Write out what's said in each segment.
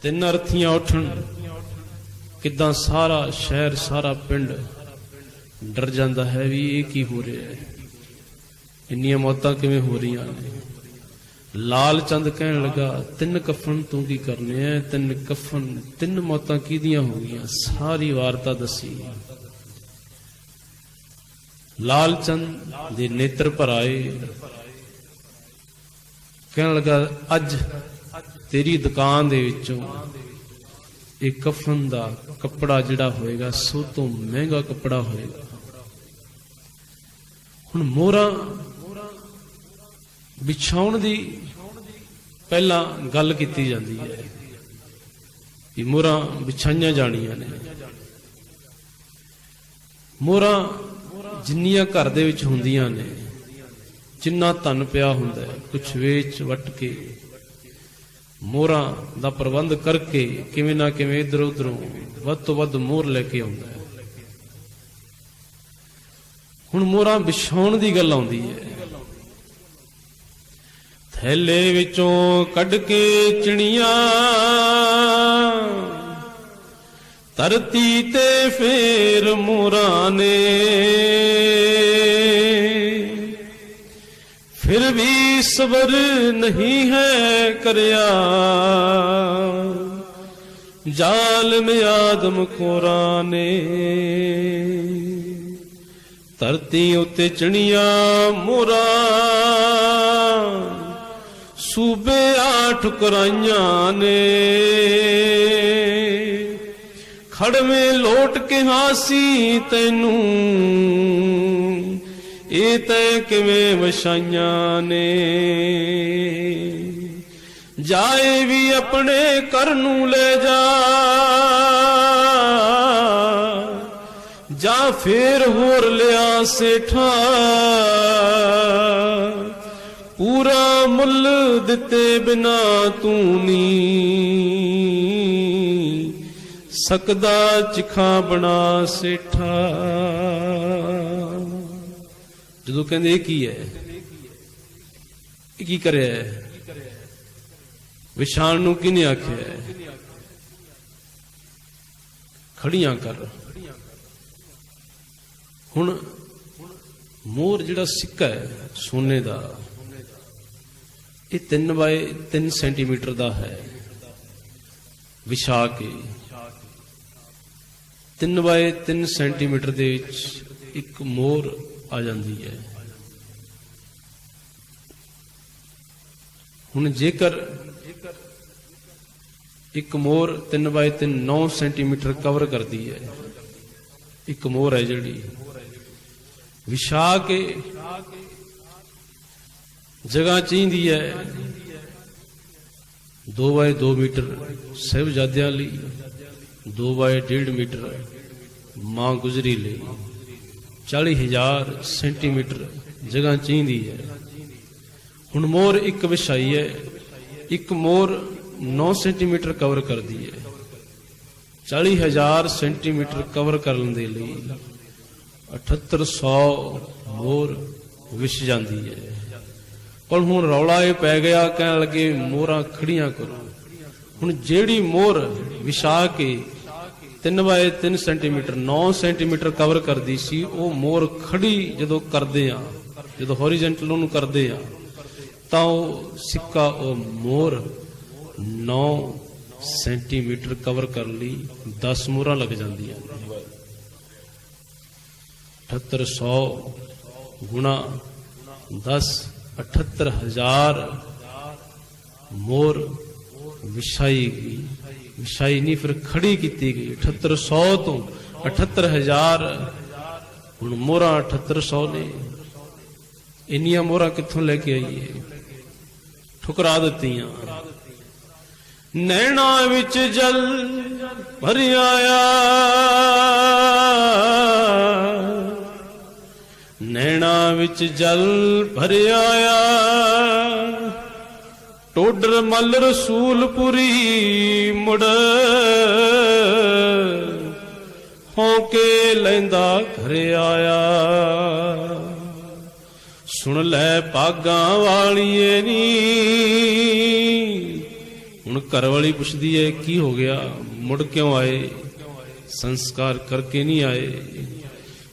ਤਿੰਨ ਅਰਥੀਆਂ ਉੱਠਣ, ਕਿੱਦਾਂ ਸਾਰਾ ਸ਼ਹਿਰ ਸਾਰਾ ਪਿੰਡ ਡਰ ਜਾਂਦਾ ਹੈ ਵੀ ਇਹ ਕੀ ਹੋ ਰਿਹਾ ਹੈ, ਇੰਨੀਆਂ ਮੌਤਾਂ ਕਿਵੇਂ ਹੋ ਰਹੀਆਂ ਨੇ। ਲਾਲ ਚੰਦ ਕਹਿਣ ਲੱਗਾ ਤਿੰਨ ਕਫਨ ਤੂੰ ਕੀ ਕਰਨੇ ਐ, ਤਿੰਨ ਕਫਨ, ਤਿੰਨ ਮੌਤਾਂ ਕਿਹਦੀਆਂ ਹੋ ਗਈਆਂ, ਸਾਰੀ ਵਾਰਤਾ ਦੱਸੀ। ਲਾਲ ਚੰਦ ਦੇ ਨੇਤਰ ਭਰ ਆਏ, ਕਹਿਣ ਲੱਗਾ ਅੱਜ ਤੇਰੀ ਦੁਕਾਨ ਦੇ ਵਿੱਚੋਂ ਇਹ ਕਫਨ ਦਾ ਕੱਪੜਾ ਜਿਹੜਾ ਹੋਏਗਾ ਸਭ ਤੋਂ ਮਹਿੰਗਾ ਕੱਪੜਾ ਹੋਏਗਾ। ਹੁਣ ਮੋਹਰਾਂ ਵਿਛਾਉਣ ਦੀ ਪਹਿਲਾਂ ਗੱਲ ਕੀਤੀ ਜਾਂਦੀ ਹੈ ਕਿ ਮੋਹਰਾਂ ਵਿਛਾਈਆਂ ਜਾਣੀਆਂ ਨੇ। ਮੋਹਰਾਂ ਜਿੰਨੀਆਂ ਘਰ ਦੇ ਵਿੱਚ ਹੁੰਦੀਆਂ ਨੇ, ਜਿੰਨਾ ਧਨ ਪਿਆ ਹੁੰਦਾ ਹੈ, ਕੁਛ ਵੇਚ ਵੱਟ ਕੇ ਮੋਹਰਾਂ ਦਾ ਪ੍ਰਬੰਧ ਕਰਕੇ ਕਿਵੇਂ ਨਾ ਕਿਵੇਂ ਇੱਧਰ ਉੱਧਰੋਂ ਵੱਧ ਤੋਂ ਵੱਧ ਮੋਹਰ ਲੈ ਕੇ ਆਉਂਦਾ ਹੈ। ਹੁਣ ਮੋਹਰਾਂ ਵਿਛਾਉਣ ਦੀ ਗੱਲ ਆਉਂਦੀ ਹੈ। ਥੈਲੇ ਵਿੱਚੋਂ ਕੱਢ ਕੇ ਚਿਣੀਆਂ ਧਰਤੀ ਤੇ ਫੇਰ ਮੋਹਰਾਂ ਨੇ, ਫਿਰ ਵੀ ਸਬਰ ਨਹੀਂ ਹੈ ਕਰਿਆ ਜ਼ਾਲਮ ਆਦਮ ਖੋਰਾਂ ਨੇ। ਧਰਤੀ ਉੱਤੇ ਚਿਣੀਆਂ ਮੋਹਰਾਂ ਸੂਬੇ ਆ ਠੁਕਰਾਈਆਂ ਨੇ, ਖੜਵੇਂ ਲੋਟ ਕੇ ਹਾਸੀ ਤੈਨੂੰ ਇਹ ਤੈ ਕਿਵੇਂ ਵਛਾਈਆਂ ਨੇ। ਜਾਏ ਵੀ ਆਪਣੇ ਘਰ ਨੂੰ ਲੈ ਜਾ, ਜਾਂ ਫੇਰ ਹੋਰ ਲਿਆ ਸੇਠਾ, ਪੂਰਾ ਮੁੱਲ ਦਿੱਤੇ ਬਿਨਾ ਤੂੰ ਨੀ ਸਕਦਾ ਚਿਖਾ ਬਣਾ ਸੇਠਾ। ਜਦੋਂ ਕਹਿੰਦੇ ਇਹ ਕੀ ਹੈ, ਇਹ ਕੀ ਕਰਿਆ ਹੈ, ਵਿਛਾਣ ਨੂੰ ਕਿਹਨੇ ਆਖਿਆ ਹੈ, ਖੜੀਆਂ ਕਰ। ਹੁਣ ਮੋਹਰ ਜਿਹੜਾ ਸਿੱਕਾ ਹੈ ਸੋਨੇ ਦਾ, ਇਹ 3 ਬਾਏ 3 ਸੈਂਟੀਮੀਟਰ ਦਾ ਹੈ। ਵਿਛਾ ਕੇ 3 ਬਾਏ 3 ਸੈਂਟੀਮੀਟਰ ਦੇ ਵਿੱਚ ਇੱਕ ਮੋਹਰ ਆ ਜਾਂਦੀ ਹੈ। ਹੁਣ ਜੇਕਰ ਇੱਕ ਮੋਹਰ 3 ਬਾਏ 3 9 ਸੈਂਟੀਮੀਟਰ ਕਵਰ ਕਰਦੀ ਹੈ, ਇੱਕ ਮੋਹਰ ਹੈ ਜਿਹੜੀ ਵਿਛਾ ਕੇ ਜਗ੍ਹਾ ਚਾਹੀਦੀ ਹੈ 2 ਬਾਏ 2 ਮੀਟਰ ਸਾਹਿਬਜ਼ਾਦਿਆਂ ਲਈ, 2 ਬਾਏ 1.5 ਮੀਟਰ ਮਾਂ ਗੁਜਰੀ ਲਈ, 40,000 ਸੈਂਟੀਮੀਟਰ ਜਗ੍ਹਾ ਚਾਹੀਦੀ ਹੈ। ਹੁਣ ਮੋਹਰ ਇੱਕ ਵਿਛਾਈ ਹੈ, ਇੱਕ ਮੋਹਰ 9 ਸੈਂਟੀਮੀਟਰ ਕਵਰ ਕਰਦੀ ਹੈ। 40,000 ਸੈਂਟੀਮੀਟਰ ਕਵਰ ਕਰਨ ਦੇ ਲਈ 7800 ਮੋਹਰ ਵਿਛ ਜਾਂਦੀ ਹੈ। ਪਰ ਹੁਣ ਰੌਲਾ ਇਹ ਪੈ ਗਿਆ, ਕਹਿਣ ਲੱਗੇ ਮੋਹਰਾਂ ਖੜੀਆਂ ਕਰੋ। ਹੁਣ ਜਿਹੜੀ ਮੋਹਰ ਵਿਛਾ ਕੇ 3 ਬਾਏ 3 ਸੈਂਟੀਮੀਟਰ 9 ਸੈਂਟੀਮੀਟਰ ਕਵਰ ਕਰਦੀ ਸੀ, ਉਹ ਮੋਹਰ ਖੜੀ ਜਦੋਂ ਕਰਦੇ ਆ, ਜਦੋਂ ਹੌਰੀਜ਼ੈਂਟਲ ਉਹਨੂੰ ਕਰਦੇ ਆ, ਤਾਂ ਉਹ ਸਿੱਕਾ, ਉਹ ਮੋਹਰ 9 ਸੈਂਟੀਮੀਟਰ ਕਵਰ ਕਰਨ ਲਈ 10 ਮੋਹਰਾਂ ਲੱਗ ਜਾਂਦੀਆਂ। 7800 ਗੁਣਾ 10, 78,000 ਮੋਹਰ ਵਿਛਾਈ ਗਈ। ਵਿਛਾਈ ਨਹੀਂ, ਫਿਰ ਖੜੀ ਕੀਤੀ ਗਈ। 7800 ਤੋਂ 78,000, ਹੁਣ ਮੋਹਰਾਂ 7800 ਨੇ। ਇੰਨੀਆਂ ਮੋਹਰਾਂ ਕਿੱਥੋਂ ਲੈ ਕੇ ਆਈਏ? ਠੁਕਰਾ ਦਿੱਤੀਆਂ। ਨੈਣਾ ਵਿੱਚ ਜਲ ਭਰ ਆਇਆ, ਨੈਣਾ ਵਿੱਚ ਜਲ ਭਰ ਆਇਆ, ਟੋਡਰ ਮੱਲ ਰਸੂਲਪੁਰੀ ਮੁੜ ਹੋ ਕੇ ਲੈਂਦਾ ਘਰ ਆਇਆ। ਸੁਣ ਲੈ ਭਾਗਾਂ ਵਾਲੀਏ ਨੀ, ਹੁਣ ਘਰ ਵਾਲੀ ਪੁੱਛਦੀ ਹੈ ਕੀ ਹੋ ਗਿਆ, ਮੁੜ ਕਿਉਂ ਆਏ, ਸੰਸਕਾਰ ਕਰਕੇ ਨਹੀਂ ਆਏ।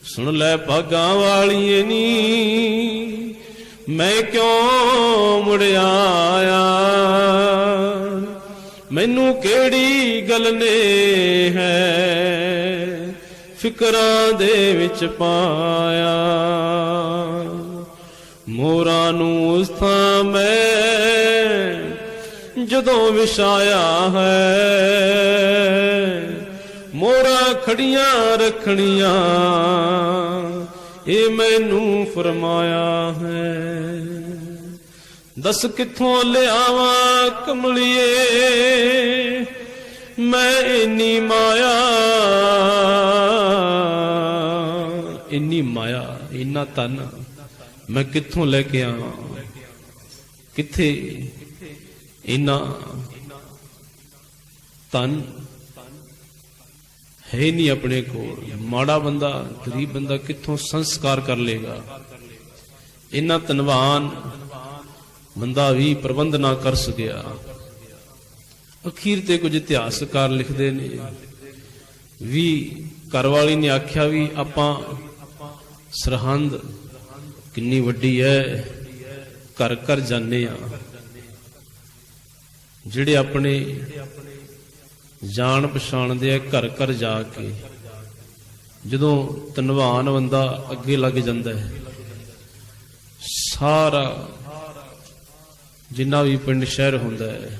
ਸੁਣ ਲੈ ਭਾਗਾਂ ਵਾਲੀਏ ਨੀ, ਮੈਂ ਕਿਉਂ ਮੁੜ ਆਇਆ, ਮੈਨੂੰ ਕਿਹੜੀ ਗੱਲ ਨੇ ਹੈ ਫਿਕਰਾਂ ਦੇ ਵਿੱਚ ਪਾਇਆ। ਮੋਰਾਂ ਨੂੰ ਉਸ ਥਾਂ ਮੈਂ ਜਦੋਂ ਵਿਛਾਇਆ ਹੈ, ਮੋਰਾਂ ਖੜੀਆਂ ਰੱਖਣੀਆਂ ਇਹ ਮੈਨੂੰ ਫਰਮਾਇਆ ਹੈ। ਦੱਸ ਕਿੱਥੋਂ ਲਿਆਵਾਂ ਕਮਲੀਏ ਮੈਂ ਇੰਨੀ ਮਾਇਆ, ਇੰਨੀ ਮਾਇਆ ਇੰਨਾ ਧਨ ਮੈਂ ਕਿੱਥੋਂ ਲੈ ਕੇ ਆਵਾਂ, ਕਿੱਥੇ ਇੰਨਾ ਧਨ ਹੈ ਨਹੀਂ ਆਪਣੇ ਕੋਲ। ਮਾੜਾ ਬੰਦਾ ਗਰੀਬ ਬੰਦਾ ਕਿੱਥੋਂ ਸੰਸਕਾਰ ਕਰ ਲੇਗਾ। ਇੰਨਾ ਧਨਵਾਨ ਬੰਦਾ ਵੀ ਪ੍ਰਬੰਧ ਨਾ ਕਰ ਸਕਿਆ। ਅਖੀਰ ਤੇ ਕੁਝ ਇਤਿਹਾਸਕਾਰ ਲਿਖਦੇ ਨੇ ਵੀ ਘਰ ਵਾਲੀ ਨੇ ਆਖਿਆ ਵੀ ਆਪਾਂ ਸਰਹੰਦ ਕਿੰਨੀ ਵੱਡੀ ਹੈ, ਘਰ ਘਰ ਜਾਂਦੇ ਆ, ਜਿਹੜੇ ਆਪਣੇ ਜਾਣ ਪਛਾਣ ਦੇ ਆ ਘਰ ਘਰ ਜਾ ਕੇ ਜਦੋਂ ਧਨਵਾਨ ਬੰਦਾ ਅੱਗੇ ਲੱਗ ਜਾਂਦਾ ਹੈ, ਸਾਰਾ ਜਿੰਨਾ ਵੀ ਪਿੰਡ ਸ਼ਹਿਰ ਹੁੰਦਾ ਹੈ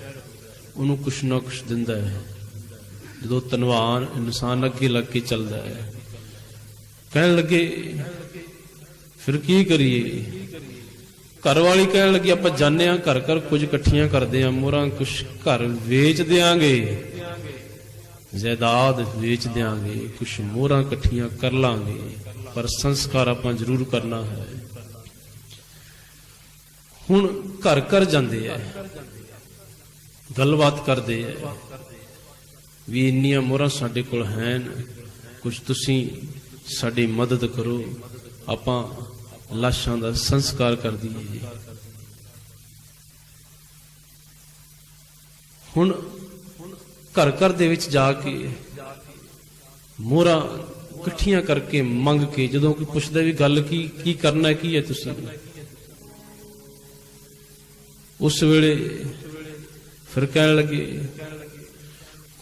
ਉਹਨੂੰ ਕੁਛ ਨਾ ਕੁਛ ਦਿੰਦਾ ਹੈ। ਜਦੋਂ ਧਨਵਾਨ ਇਨਸਾਨ ਅੱਗੇ ਲੱਗ ਕੇ ਚੱਲਦਾ ਹੈ, ਕਹਿਣ ਲੱਗੇ ਫਿਰ ਕੀ ਕਰੀਏ। ਘਰ ਵਾਲੀ ਕਹਿਣ ਲੱਗੀ ਆਪਾਂ ਜਾਂਦੇ ਹਾਂ ਘਰ ਘਰ, ਕੁਝ ਇਕੱਠੀਆਂ ਕਰਦੇ ਹਾਂ ਮੋਹਰਾਂ, ਕੁਛ ਘਰ ਵੇਚ ਦਿਆਂਗੇ, ਜਾਇਦਾਦ ਵੇਚ ਦਿਆਂਗੇ, ਕੁਛ ਮੋਹਰਾਂ ਇਕੱਠੀਆਂ ਕਰ ਲਾਂਗੇ, ਪਰ ਸੰਸਕਾਰ ਆਪਾਂ ਜ਼ਰੂਰ ਕਰਨਾ ਹੈ। ਹੁਣ ਘਰ ਘਰ ਜਾਂਦੇ ਐ, ਗੱਲਬਾਤ ਕਰਦੇ ਐ ਵੀ ਇੰਨੀਆਂ ਮੋਹਰਾਂ ਸਾਡੇ ਕੋਲ ਹਨ, ਕੁਛ ਤੁਸੀਂ ਸਾਡੀ ਮਦਦ ਕਰੋ, ਆਪਾਂ ਲਾਸ਼ਾਂ ਦਾ ਸੰਸਕਾਰ ਕਰ ਦਈਏ। ਹੁਣ ਘਰ ਘਰ ਦੇ ਵਿੱਚ ਜਾ ਕੇ ਮੋਹਰਾਂ ਇਕੱਠੀਆਂ ਕਰਕੇ ਮੰਗ ਕੇ ਜਦੋਂ ਕੋਈ ਪੁੱਛਦਾ ਵੀ ਗੱਲ ਕੀ ਕਰਨਾ ਕੀ ਹੈ ਤੁਸੀਂ, ਉਸ ਵੇਲੇ ਫਿਰ ਕਹਿਣ ਲੱਗੇ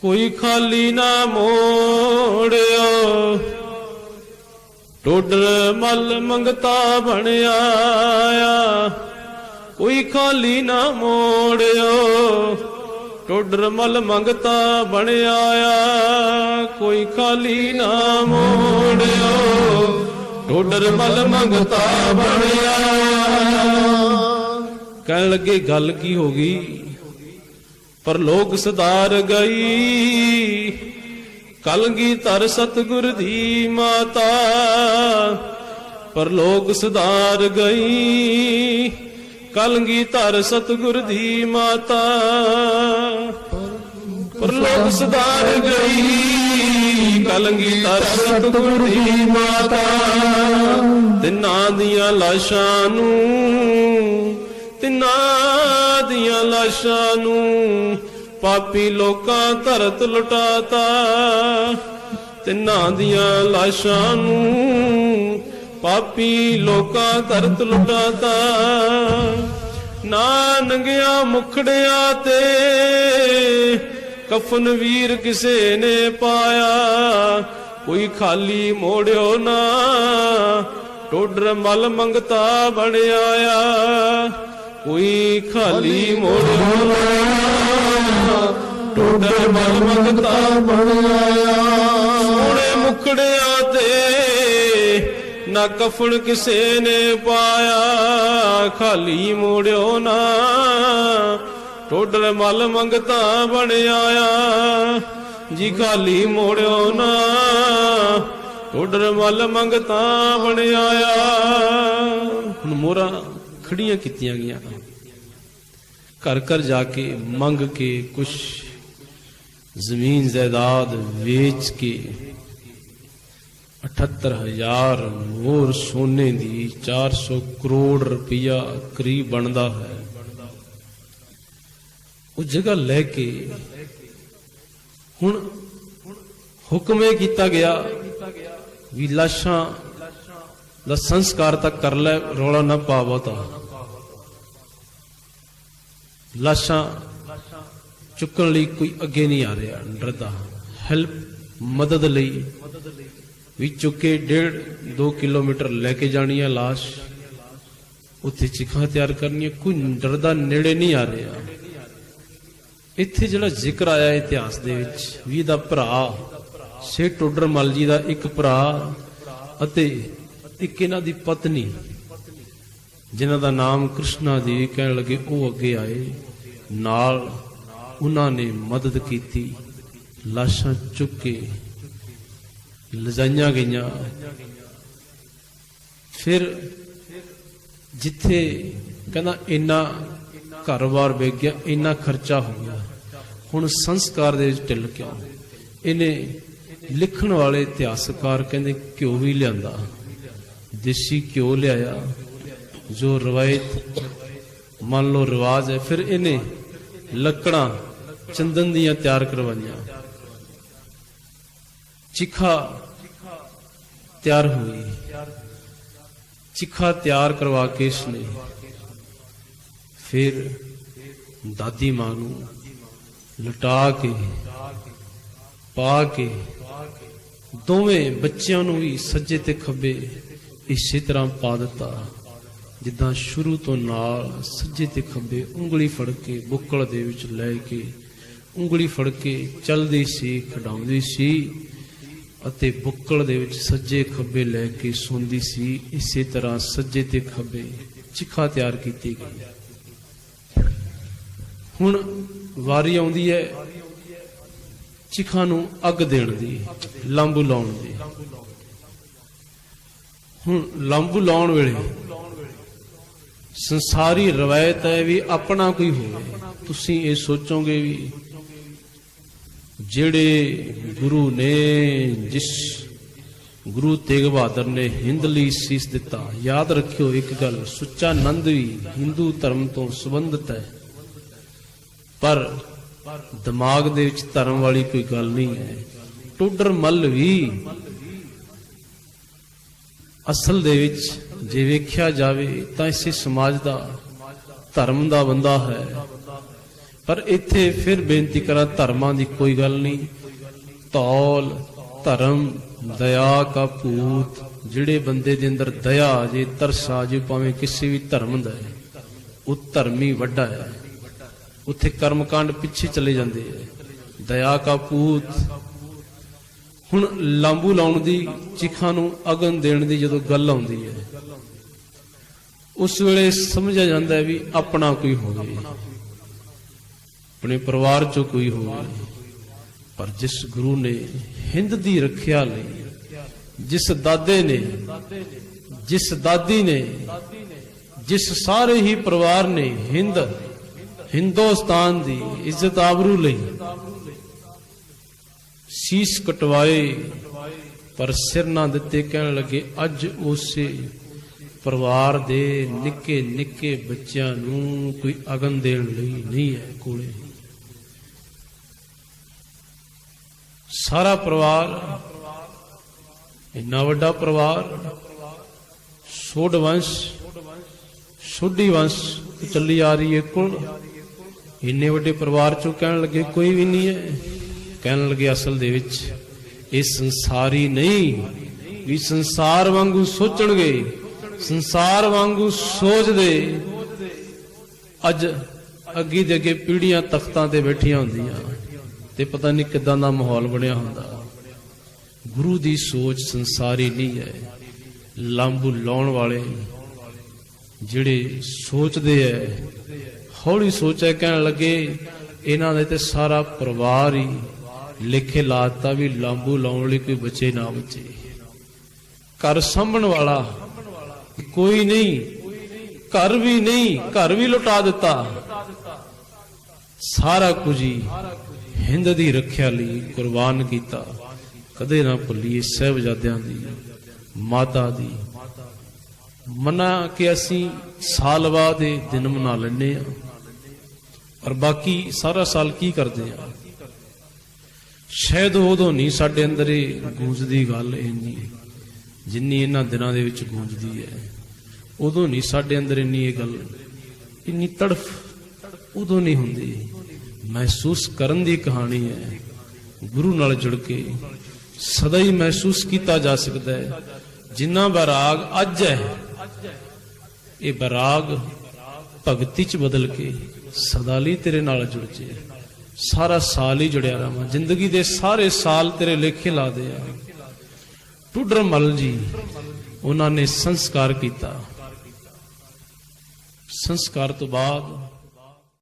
ਕੋਈ ਖਾਲੀ ਨਾ ਮੋੜਿਓ, ਟੋਡਰ ਮਲ ਮੰਗਤਾ ਬਣਿਆ, ਕੋਈ ਖਾਲੀ ਨਾ ਮੋੜਿਓ, ਟੋਡਰ ਮਲ ਮੰਗਤਾ ਬਣਿਆ, ਕੋਈ ਖਾਲੀ ਨਾ ਮੋੜਿਓ, ਟੋਡਰ ਮਲ ਮੰਗਤਾ ਬਣਿਆ। ਕਹਿਣ ਲੱਗੇ ਗੱਲ ਕੀ ਹੋ ਗਈ, ਪਰ ਲੋਕ ਸੁਧਾਰ ਗਈ, ਕਲਗੀਧਰ ਸਤਿਗੁਰ ਦੀ ਮਾਤਾ, ਪਰ ਲੋਕ ਸੁਧਾਰ ਗਈ, ਕਲਗੀਧਰ ਸਤਿਗੁਰ ਦੀ ਮਾਤਾ, ਪਰ ਲੋਕ ਸੁਧਾਰ ਗਈ, ਕਲਗੀਧਰ ਸਤਿਗੁਰ ਦੀ ਮਾਤਾ। ਤਿੰਨਾਂ ਦੀਆਂ ਲਾਸ਼ਾਂ ਨੂੰ, ਤਿੰਨਾਂ ਦੀਆਂ ਲਾਸ਼ਾਂ ਨੂੰ ਪਾਪੀ ਲੋਕਾਂ ਧਰਤ ਲੁਟਾਤਾ, ਤਿੰਨਾਂ ਦੀਆਂ ਲਾਸ਼ਾਂ ਨੂੰ ਪਾਪੀ ਲੋਕਾਂ ਧਰਤ ਲੁਟਾਤਾ। ਨਾ ਨੰਗਿਆਂ ਮੁਖੜਿਆਂ ਤੇ ਕਫਨ ਵੀਰ ਕਿਸੇ ਨੇ ਪਾਇਆ, ਕੋਈ ਖਾਲੀ ਮੋੜਿਓ ਨਾ, ਟੋਡਰ ਮਲ ਮੰਗਤਾ ਬਣਿਆ, ਕੋਈ ਖਾਲੀ ਮੋੜਿਓ ਨਾ, ਟੋਡਰ ਮਲ ਮੰਗਤਾ ਬਣਿਆ। ਸੋਹਣੇ ਮੁਖੜਿਆਂ ਤੇ ਨਾ ਕਫਨ ਕਿਸੇ ਨੇ ਪਾਇਆ, ਖਾਲੀ ਮੋੜਿਓ ਨਾ, ਟੋਡਰ ਮਲ ਮੰਗਤਾ ਬਣਿਆ, ਜੀ ਖਾਲੀ ਮੋੜਿਓ ਨਾ, ਟੋਡਰ ਮਲ ਮੰਗਤਾ ਬਣਿਆ। ਹੁਣ ਮੋਹਰਾਂ ਖੜੀਆਂ ਕੀਤੀਆਂ ਗਈਆਂ, ਘਰ ਘਰ ਜਾ ਕੇ ਮੰਗ ਕੇ ਕੁਛ ਜ਼ਮੀਨ ਜਾਇਦਾਦ ਵੇਚ ਕੇ 78,000 ਮੋਹਰ ਸੋਨੇ ਦੀ 400 ਕਰੋੜ ਰੁਪਇਆ ਕਰੀਬ ਬਣਦਾ ਹੈ। ਉਹ ਜਗ੍ਹਾ ਲੈ ਕੇ ਹੁਣ ਹੁਕਮ ਇਹ ਕੀਤਾ ਗਿਆ ਵੀ ਲਾਸ਼ਾਂ ਦਾ ਸੰਸਕਾਰ ਤਾਂ ਕਰ ਲੈ, ਰੌਲਾ ਨਾ ਪਾ ਬਹੁਤਾ। ਲਾਸ਼ਾਂ ਚੁੱਕਣ ਲਈ ਕੋਈ ਅੱਗੇ ਨਹੀਂ ਆ ਰਿਹਾ, ਡਰਦਾ। ਹੈਲਪ ਮਦਦ ਲਈ ਵੀ ਚੁੱਕੇ 1.5-2 ਕਿਲੋਮੀਟਰ ਲੈ ਕੇ ਜਾਣੀ ਹੈ ਲਾਸ਼, ਉੱਥੇ ਚਿਖਾ ਤਿਆਰ ਕਰਨੀ ਹੈ, ਕੋਈ ਡਰਦਾ ਨੇੜੇ ਨਹੀਂ ਆ ਰਿਹਾ। ਇੱਥੇ ਜਿਹੜਾ ਜ਼ਿਕਰ ਆਇਆ ਇਤਿਹਾਸ ਦੇ ਵਿੱਚ ਵੀ ਇਹਦਾ ਭਰਾ ਸੇਠ ਟੋਡਰ ਮੱਲ ਜੀ ਦਾ ਇੱਕ ਭਰਾ ਅਤੇ ਇੱਕ ਇਹਨਾਂ ਦੀ ਪਤਨੀ ਜਿਨ੍ਹਾਂ ਦਾ ਨਾਮ ਕ੍ਰਿਸ਼ਨਾ ਦੇਵੀ, ਕਹਿਣ ਲੱਗੇ ਉਹ ਅੱਗੇ ਆਏ, ਨਾਲ ਉਹਨਾਂ ਨੇ ਮਦਦ ਕੀਤੀ। ਲਾਸ਼ਾਂ ਚੁੱਕ ਕੇ ਲਿਜਾਈਆਂ ਗਈਆਂ। ਫਿਰ ਜਿੱਥੇ ਕਹਿੰਦਾ ਇੰਨਾ ਘਰ-ਬਾਰ ਵਿਕ ਗਿਆ, ਇੰਨਾ ਖਰਚਾ ਹੋ ਗਿਆ, ਹੁਣ ਸੰਸਕਾਰ ਦੇ ਵਿੱਚ ਢਿੱਲ ਕਿਉਂ? ਇਹਨੇ ਲਿਖਣ ਵਾਲੇ ਇਤਿਹਾਸਕਾਰ ਕਹਿੰਦੇ ਘਿਓ ਵੀ ਲਿਆਂਦਾ, ਦੇਸੀ ਘਿਓ ਲਿਆਇਆ, ਜੋ ਰਵਾਇਤ ਮੰਨ ਲਓ ਰਿਵਾਜ ਹੈ। ਫਿਰ ਇਹਨੇ ਲੱਕੜਾਂ ਚੰਦਨ ਦੀਆਂ ਤਿਆਰ ਕਰਵਾਈਆਂ, ਚਿਖਾ ਤਿਆਰ ਹੋਈ। ਚਿਖਾ ਤਿਆਰ ਕਰਵਾ ਕੇ ਇਸਨੇ ਫਿਰ ਦਾਦੀ ਮਾਂ ਨੂੰ ਲਟਾ ਕੇ ਪਾ ਕੇ ਦੋਵੇਂ ਬੱਚਿਆਂ ਨੂੰ ਵੀ ਸੱਜੇ ਤੇ ਖੱਬੇ ਇਸੇ ਤਰ੍ਹਾਂ ਪਾ ਦਿੱਤਾ, ਜਿੱਦਾਂ ਸ਼ੁਰੂ ਤੋਂ ਨਾਲ ਸੱਜੇ ਤੇ ਖੱਬੇ ਉਂਗਲੀ ਫੜ ਕੇ ਬੁੱਕਲ ਦੇ ਵਿੱਚ ਲੈ ਕੇ ਉਂਗਲੀ ਫੜ ਕੇ ਚੱਲਦੀ ਸੀ, ਖਿਡਾਉਂਦੀ ਸੀ ਅਤੇ ਬੁੱਕਲ ਦੇ ਵਿੱਚ ਸੱਜੇ ਖੱਬੇ ਲੈ ਕੇ ਸੌਂਦੀ ਸੀ। ਇਸੇ ਤਰ੍ਹਾਂ ਸੱਜੇ ਤੇ ਖੱਬੇ ਚਿਖਾ ਤਿਆਰ ਕੀਤੀ ਗਈ। ਹੁਣ ਵਾਰੀ ਆਉਂਦੀ ਹੈ ਚਿਖਾ ਨੂੰ ਅੱਗ ਦੇਣ ਦੀ, ਲਾਂਬੂ ਲਾਉਣ ਦੀ। ਹੁਣ ਲਾਂਬੂ ਲਾਉਣ ਵੇਲੇ ਸੰਸਾਰੀ ਰਵਾਇਤ ਹੈ ਵੀ ਆਪਣਾ ਕੋਈ ਹੋਵੇ। ਤੁਸੀਂ ਇਹ ਸੋਚੋਗੇ ਵੀ ਜਿਹੜੇ ਗੁਰੂ ਨੇ, ਜਿਸ ਗੁਰੂ ਤੇਗ ਬਹਾਦਰ ਨੇ ਹਿੰਦ ਲਈ ਸੀਸ ਦਿੱਤਾ, ਯਾਦ ਰੱਖਿਓ ਇੱਕ ਗੱਲ, ਸੁੱਚਾ ਨੰਦ ਵੀ ਹਿੰਦੂ ਧਰਮ ਤੋਂ ਸੰਬੰਧਿਤ ਹੈ, ਪਰ ਦਿਮਾਗ ਦੇ ਵਿੱਚ ਧਰਮ ਵਾਲੀ ਕੋਈ ਗੱਲ ਨਹੀਂ ਹੈ। ਟੋਡਰ ਮੱਲ ਵੀ ਅਸਲ ਦੇ ਵਿੱਚ ਜੇ ਵੇਖਿਆ ਜਾਵੇ ਤਾਂ ਇਸੇ ਸਮਾਜ ਦਾ, ਧਰਮ ਦਾ ਬੰਦਾ ਹੈ। ਪਰ ਇੱਥੇ ਫਿਰ ਬੇਨਤੀ ਕਰਾਂ, ਧਰਮਾਂ ਦੀ ਕੋਈ ਗੱਲ ਨਹੀਂ। ਧੌਲ ਧਰਮ ਦਇਆ ਕਾ ਭੂਤ, ਜਿਹੜੇ ਬੰਦੇ ਦੇ ਅੰਦਰ ਦਇਆ ਆ ਜੇ, ਤਰਸ ਆ ਜੇ, ਭਾਵੇਂ ਕਿਸੇ ਵੀ ਧਰਮ ਦਾ ਹੈ, ਉਹ ਧਰਮੀ ਵੱਡਾ ਹੈ। ਉੱਥੇ ਕਰਮਕਾਂਡ ਪਿੱਛੇ ਚਲੇ ਜਾਂਦੇ ਹੈ। ਦਇਆ ਕਾ ਭੂਤ। ਹੁਣ ਲਾਂਬੂ ਲਾਉਣ ਦੀ, ਚਿਖਾ ਨੂੰ ਅਗਨ ਦੇਣ ਦੀ ਜਦੋਂ ਗੱਲ ਆਉਂਦੀ ਹੈ, ਉਸ ਵੇਲੇ ਸਮਝਿਆ ਜਾਂਦਾ ਹੈ ਵੀ ਆਪਣਾ ਕੋਈ ਹੋਵੇ, ਆਪਣੇ ਪਰਿਵਾਰ ਚੋਂ ਕੋਈ ਹੋਵੇ। ਪਰ ਜਿਸ ਗੁਰੂ ਨੇ ਹਿੰਦ ਦੀ ਰੱਖਿਆ ਲਈ, ਜਿਸ ਦਾਦੇ ਨੇ, ਜਿਸ ਦਾਦੀ ਨੇ, ਜਿਸ ਸਾਰੇ ਹੀ ਪਰਿਵਾਰ ਨੇ ਹਿੰਦੁਸਤਾਨ ਦੀ ਇੱਜ਼ਤ ਆਬਰੂ ਲਈ ਸੀਸ ਕਟਵਾਏ ਪਰ ਸਿਰ ਨਾ ਦਿੱਤੇ, ਕਹਿਣ ਲੱਗੇ ਅੱਜ ਉਸੇ ਪਰਿਵਾਰ ਦੇ ਨਿੱਕੇ ਨਿੱਕੇ ਬੱਚਿਆਂ ਨੂੰ ਕੋਈ ਅਗਨ ਦੇਣ ਲਈ ਨਹੀਂ ਹੈ ਕੋਲੇ। ਸਾਰਾ ਪਰਿਵਾਰ, ਇੰਨਾ ਵੱਡਾ ਪਰਿਵਾਰ, ਸੋਢ ਵੰਸ਼, ਸੋਢੀ ਵੰਸ਼ ਚੱਲੀ ਆ ਰਹੀ ਹੈ ਕੁਲ, ਇੰਨੇ ਵੱਡੇ ਪਰਿਵਾਰ ਚੋਂ ਕਹਿਣ ਲੱਗੇ ਕੋਈ ਵੀ ਨਹੀਂ ਹੈ। ਕਹਿਣ ਲੱਗੇ ਅਸਲ ਦੇ ਵਿੱਚ ਇਹ ਸੰਸਾਰੀ ਨਹੀਂ, ਵੀ ਸੰਸਾਰ ਵਾਂਗੂ ਸੋਚਣਗੇ, ਸੰਸਾਰ ਵਾਂਗੂ ਸੋਚਦੇ। ਅੱਜ ਅੱਗੇ ਦੇ ਅੱਗੇ ਪੀੜ੍ਹੀਆਂ ਤਖਤਾਂ ਤੇ ਬੈਠੀਆਂ ਹੁੰਦੀਆਂ ਤੇ ਪਤਾ ਨਹੀਂ ਕਿੱਦਾਂ ਦਾ ਮਾਹੌਲ ਬਣਿਆ ਹੁੰਦਾ। ਗੁਰੂ ਦੀ ਸੋਚ ਸੰਸਾਰੀ ਨਹੀਂ ਹੈ। ਲਾਂਬੂ ਲਾਉਣ ਵਾਲੇ ਜਿਹੜੇ ਸੋਚਦੇ ਐ, ਹੌਲੀ ਸੋਚ ਹੈ, ਕਹਿਣ ਲੱਗੇ ਇਹਨਾਂ ਦੇ ਤੇ ਸਾਰਾ ਪਰਿਵਾਰ ਹੀ ਲਿਖੇ ਲਾਤਾ ਵੀ ਲਾਂਬੂ ਲਾਉਣ ਲਈ ਕੋਈ ਬਚੇ ਨਾ ਬਚੇ। ਘਰ ਸਾਂਭਣ ਵਾਲਾ ਕੋਈ ਨਹੀਂ, ਘਰ ਵੀ ਨਹੀਂ, ਘਰ ਵੀ ਲੁਟਾ ਦਿੱਤਾ। ਸਾਰਾ ਕੁਝ ਹੀ ਹਿੰਦ ਦੀ ਰੱਖਿਆ ਲਈ ਕੁਰਬਾਨ ਕੀਤਾ। ਕਦੇ ਨਾ ਭੁੱਲੀਏ ਸਾਹਿਬਜ਼ਾਦਿਆਂ ਦੀ, ਮਾਤਾ ਦੀ। ਮਨਾ ਕਿ ਅਸੀਂ ਸਾਲ ਬਾਅਦ ਇਹ ਦਿਨ ਮਨਾ ਲੈਂਦੇ ਹਾਂ, और बाकी सारा साल की करते हैं। शायद उदों नहीं साडे अंदर गूंजदी गल इन्नी जिन्नी इन्हां दिनां दे विच गूंजदी है। उदों नहीं साडे अंदर इन्नी ये गल इन्नी तड़फ उदों नहीं हुंदी। महसूस करन दी कहानी है। गुरु नाल जुड़ के सदा ही महसूस किया जा सकता है। जिन्ना बैराग अज है ये बैराग भगती च बदल के सदा लई तेरे नाल जुड़ जे। सारा साल ही जुड़िया रहा। जिंदगी दे सारे साल तेरे लेखे ला दे। टुडर मल जी उन्होंने संस्कार किया। संस्कार तो बाद